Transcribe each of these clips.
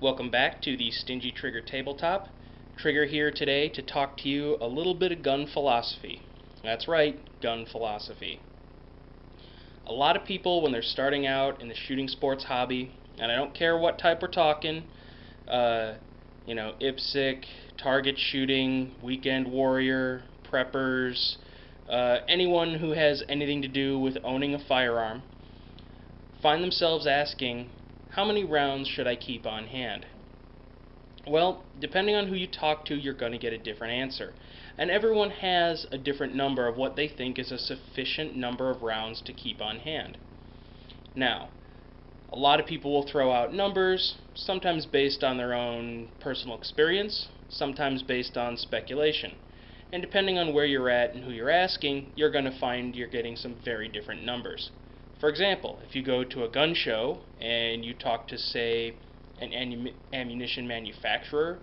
Welcome back to the StingyTrigger tabletop. Trigger here today to talk to you a little bit of gun philosophy. That's right, gun philosophy. A lot of people, when they're starting out in the shooting sports hobby, and I don't care what type we're talking, IPSC, target shooting, weekend warrior, preppers, anyone who has anything to do with owning a firearm, find themselves asking, how many rounds should I keep on hand? Well, depending on who you talk to, you're going to get a different answer. And everyone has a different number of what they think is a sufficient number of rounds to keep on hand. Now, a lot of people will throw out numbers, sometimes based on their own personal experience, sometimes based on speculation. And depending on where you're at and who you're asking, you're going to find you're getting some very different numbers. For example, if you go to a gun show and you talk to, say, an ammunition manufacturer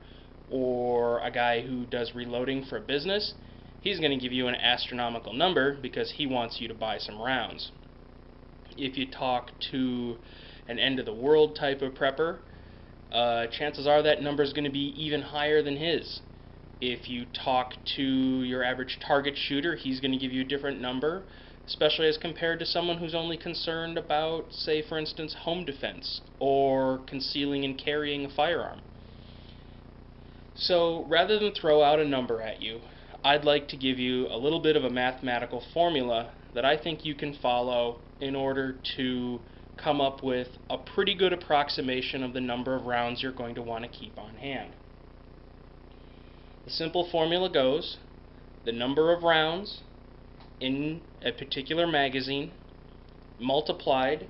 or a guy who does reloading for a business, he's going to give you an astronomical number because he wants you to buy some rounds. If you talk to an end-of-the-world type of prepper, chances are that number is going to be even higher than his. If you talk to your average target shooter, he's going to give you a different number, especially as compared to someone who's only concerned about, say, for instance, home defense or concealing and carrying a firearm. So rather than throw out a number at you, I'd like to give you a little bit of a mathematical formula that I think you can follow in order to come up with a pretty good approximation of the number of rounds you're going to want to keep on hand. The simple formula goes, the number of rounds in a particular magazine multiplied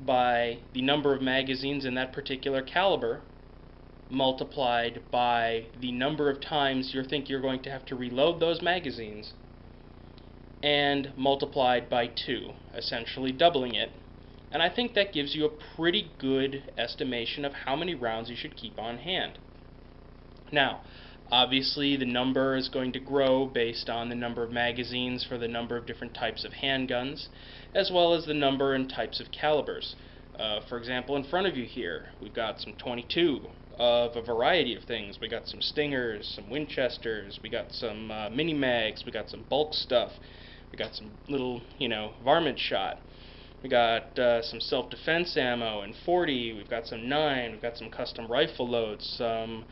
by the number of magazines in that particular caliber multiplied by the number of times you think you're going to have to reload those magazines and multiplied by 2, essentially doubling it. And I think that gives you a pretty good estimation of how many rounds you should keep on hand. Now, obviously, the number is going to grow based on the number of magazines for the number of different types of handguns, as well as the number and types of calibers. For example, in front of you here, we've got some 22 of a variety of things. We got some Stingers, some Winchesters, we got some mini mags, we got some bulk stuff, we got some little, varmint shot. We got some self-defense ammo and 40, we've got some 9, we've got some custom rifle loads, some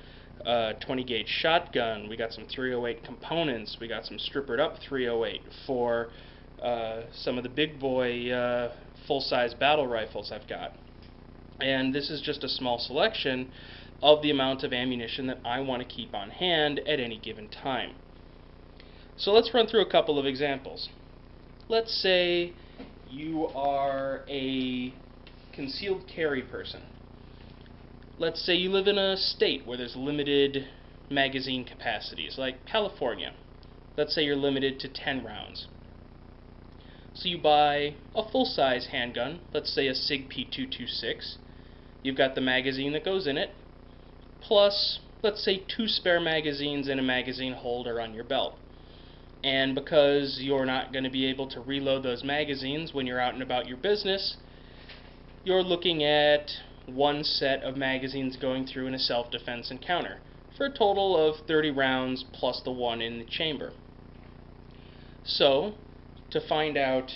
20 gauge shotgun, we got some 308 components, we got some strippered up 308 for some of the big boy full-size battle rifles I've got. And this is just a small selection of the amount of ammunition that I want to keep on hand at any given time. So let's run through a couple of examples. Let's say you are a concealed carry person. Let's say you live in a state where there's limited magazine capacities, like California. Let's say you're limited to 10 rounds. So you buy a full-size handgun, let's say a SIG P226. You've got the magazine that goes in it, plus, let's say, 2 spare magazines and a magazine holder on your belt. And because you're not going to be able to reload those magazines when you're out and about your business, you're looking at one set of magazines going through in a self-defense encounter for a total of 30 rounds plus the one in the chamber. So, to find out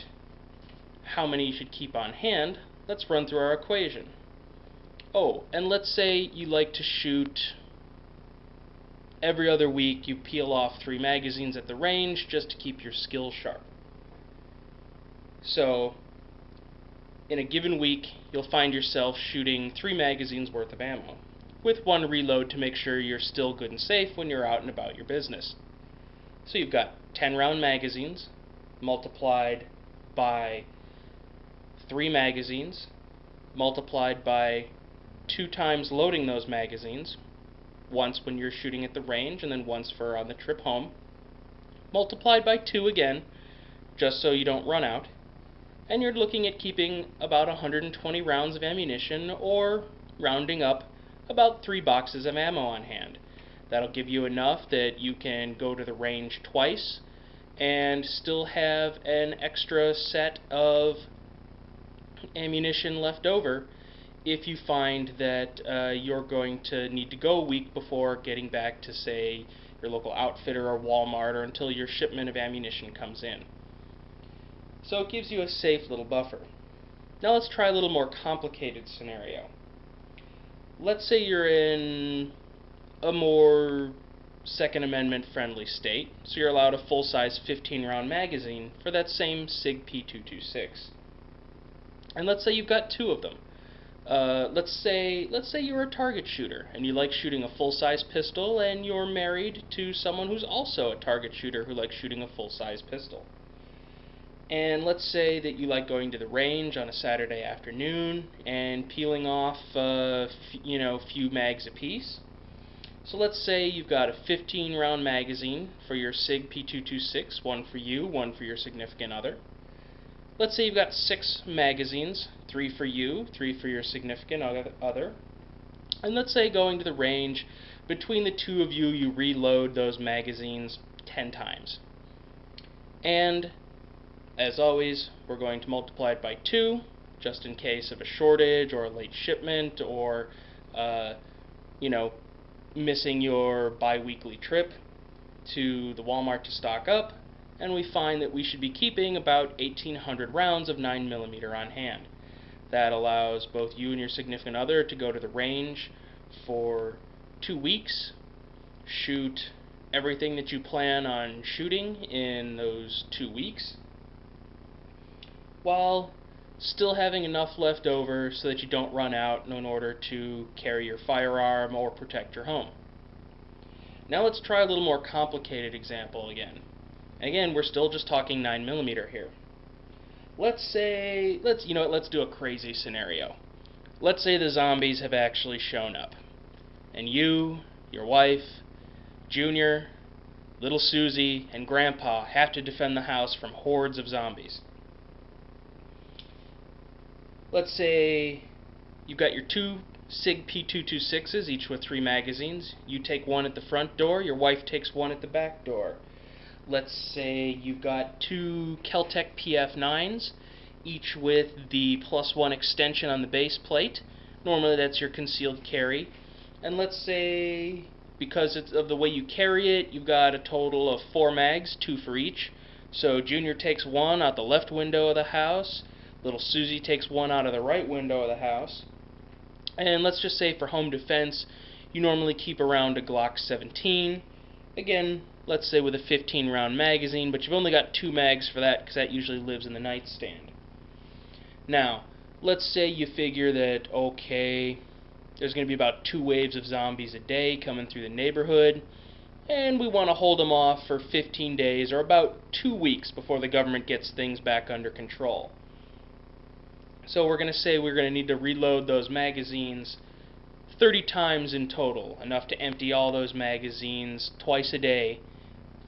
how many you should keep on hand, let's run through our equation. Oh, and let's say you like to shoot every other week. You peel off 3 magazines at the range just to keep your skills sharp. So, in a given week, you'll find yourself shooting 3 magazines worth of ammo, with 1 reload to make sure you're still good and safe when you're out and about your business. So you've got 10 round magazines multiplied by 3 magazines multiplied by 2 times loading those magazines, once when you're shooting at the range and then once for on the trip home, multiplied by 2 again, just so you don't run out. And you're looking at keeping about 120 rounds of ammunition, or rounding up, about 3 boxes of ammo on hand. That'll give you enough that you can go to the range twice and still have an extra set of ammunition left over if you find that you're going to need to go a week before getting back to, say, your local outfitter or Walmart, or until your shipment of ammunition comes in. So it gives you a safe little buffer. Now let's try a little more complicated scenario. Let's say you're in a more Second Amendment friendly state, so you're allowed a full-size 15-round magazine for that same SIG P226. And let's say you've got two of them. Let's say you're a target shooter and you like shooting a full-size pistol, and you're married to someone who's also a target shooter who likes shooting a full-size pistol. And let's say that you like going to the range on a Saturday afternoon and peeling off few mags apiece. So let's say you've got a 15-round magazine for your SIG P226, one for you, one for your significant other. Let's say you've got 6 magazines, 3 for you, 3 for your significant other. And let's say going to the range, between the two of you, you reload those magazines 10 times. And as always, we're going to multiply it by 2, just in case of a shortage or a late shipment, or missing your bi-weekly trip to the Walmart to stock up, and we find that we should be keeping about 1,800 rounds of 9mm on hand. That allows both you and your significant other to go to the range for 2 weeks, shoot everything that you plan on shooting in those 2 weeks, while still having enough left over so that you don't run out in order to carry your firearm or protect your home. Now let's try a little more complicated example again. And again, we're still just talking 9mm here. Let's do a crazy scenario. Let's say the zombies have actually shown up, and you, your wife, Junior, little Susie, and Grandpa have to defend the house from hordes of zombies. Let's say you've got your 2 SIG P226s, each with 3 magazines. You take one at the front door, your wife takes one at the back door. Let's say you've got 2 Kel-Tec PF9s, each with the +1 extension on the base plate. Normally that's your concealed carry. And let's say, because of the way you carry it, you've got a total of 4 mags, 2 for each. So Junior takes one out the left window of the house, little Susie takes one out of the right window of the house. And let's just say for home defense, you normally keep around a Glock 17. Again, let's say with a 15-round magazine, but you've only got 2 mags for that because that usually lives in the nightstand. Now, let's say you figure that, okay, there's going to be about 2 waves of zombies a day coming through the neighborhood, and we want to hold them off for 15 days or about 2 weeks before the government gets things back under control. So we're going to say we're going to need to reload those magazines 30 times in total, enough to empty all those magazines twice a day,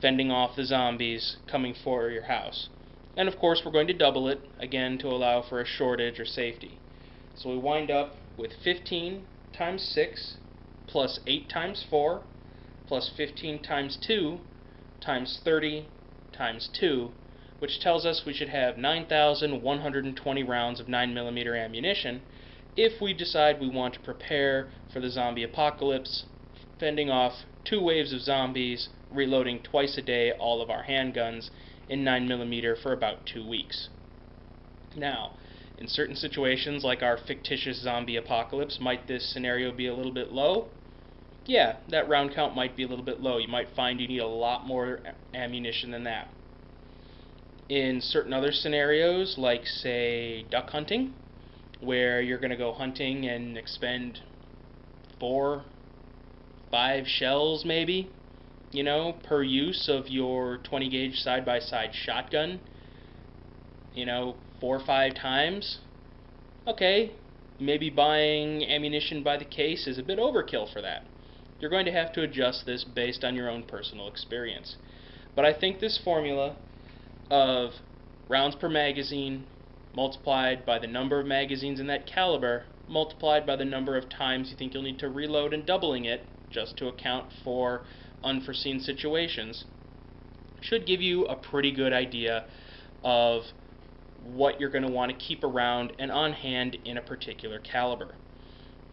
fending off the zombies coming for your house. And of course we're going to double it, again, to allow for a shortage or safety. So we wind up with 15 times 6 plus 8 times 4 plus 15 times 2 times 30 times 2, which tells us we should have 9,120 rounds of 9mm ammunition if we decide we want to prepare for the zombie apocalypse, fending off 2 waves of zombies, reloading twice a day all of our handguns in 9mm for about 2 weeks. Now, in certain situations, like our fictitious zombie apocalypse, might this scenario be a little bit low? Yeah, that round count might be a little bit low. You might find you need a lot more ammunition than that. In certain other scenarios, like, say, duck hunting, where you're going to go hunting and expend 4, 5 shells maybe, per use of your 20 gauge side-by-side shotgun, 4 or 5 times. Okay, maybe buying ammunition by the case is a bit overkill for that. You're going to have to adjust this based on your own personal experience. But I think this formula of rounds per magazine multiplied by the number of magazines in that caliber multiplied by the number of times you think you'll need to reload, and doubling it just to account for unforeseen situations should give you a pretty good idea of what you're going to want to keep around and on hand in a particular caliber.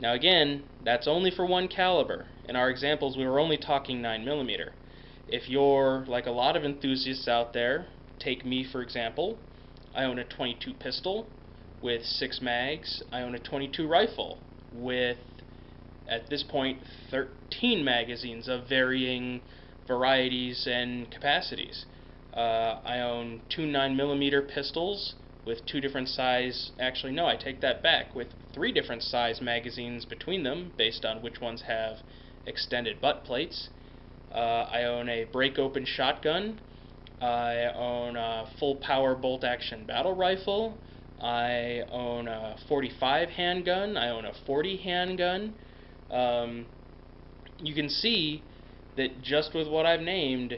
Now again, that's only for one caliber. In our examples, we were only talking 9mm. If you're like a lot of enthusiasts out there, take me for example, I own a .22 pistol with 6 mags. I own a .22 rifle with, at this point, 13 magazines of varying varieties and capacities. I own 2 9mm pistols with 2 different size, actually no, I take that back, with 3 different size magazines between them based on which ones have extended butt plates. I own a break-open shotgun. I own a full power bolt action battle rifle. I own a .45 handgun. I own a .40 handgun. You can see that just with what I've named,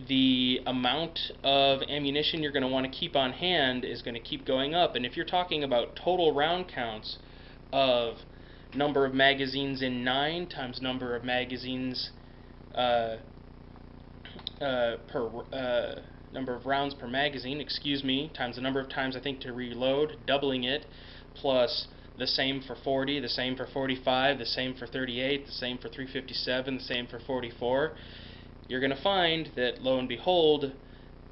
the amount of ammunition you're going to want to keep on hand is going to keep going up. And if you're talking about total round counts of number of magazines in 9 times number of magazines number of rounds per magazine, times the number of times I think to reload, doubling it, plus the same for 40, the same for 45, the same for 38, the same for 357, the same for 44, you're going to find that, lo and behold,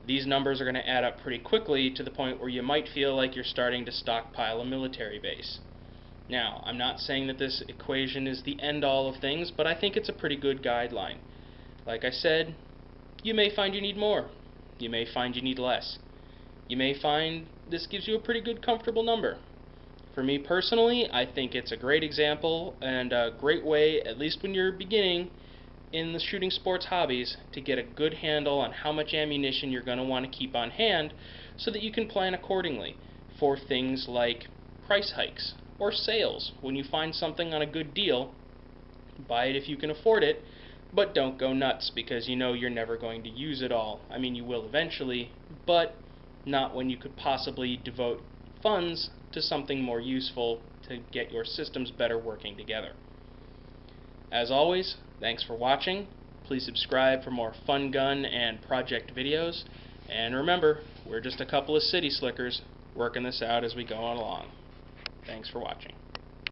these numbers are going to add up pretty quickly to the point where you might feel like you're starting to stockpile a military base. Now, I'm not saying that this equation is the end-all of things, but I think it's a pretty good guideline. Like I said, you may find you need more. You may find you need less. You may find this gives you a pretty good comfortable number. For me personally, I think it's a great example and a great way, at least when you're beginning in the shooting sports hobbies, to get a good handle on how much ammunition you're going to want to keep on hand so that you can plan accordingly for things like price hikes or sales. When you find something on a good deal, buy it if you can afford it, but don't go nuts because you know you're never going to use it all. I mean, you will eventually, but not when you could possibly devote funds to something more useful to get your systems better working together. As always, thanks for watching. Please subscribe for more fun gun and project videos. And remember, we're just a couple of city slickers working this out as we go along. Thanks for watching.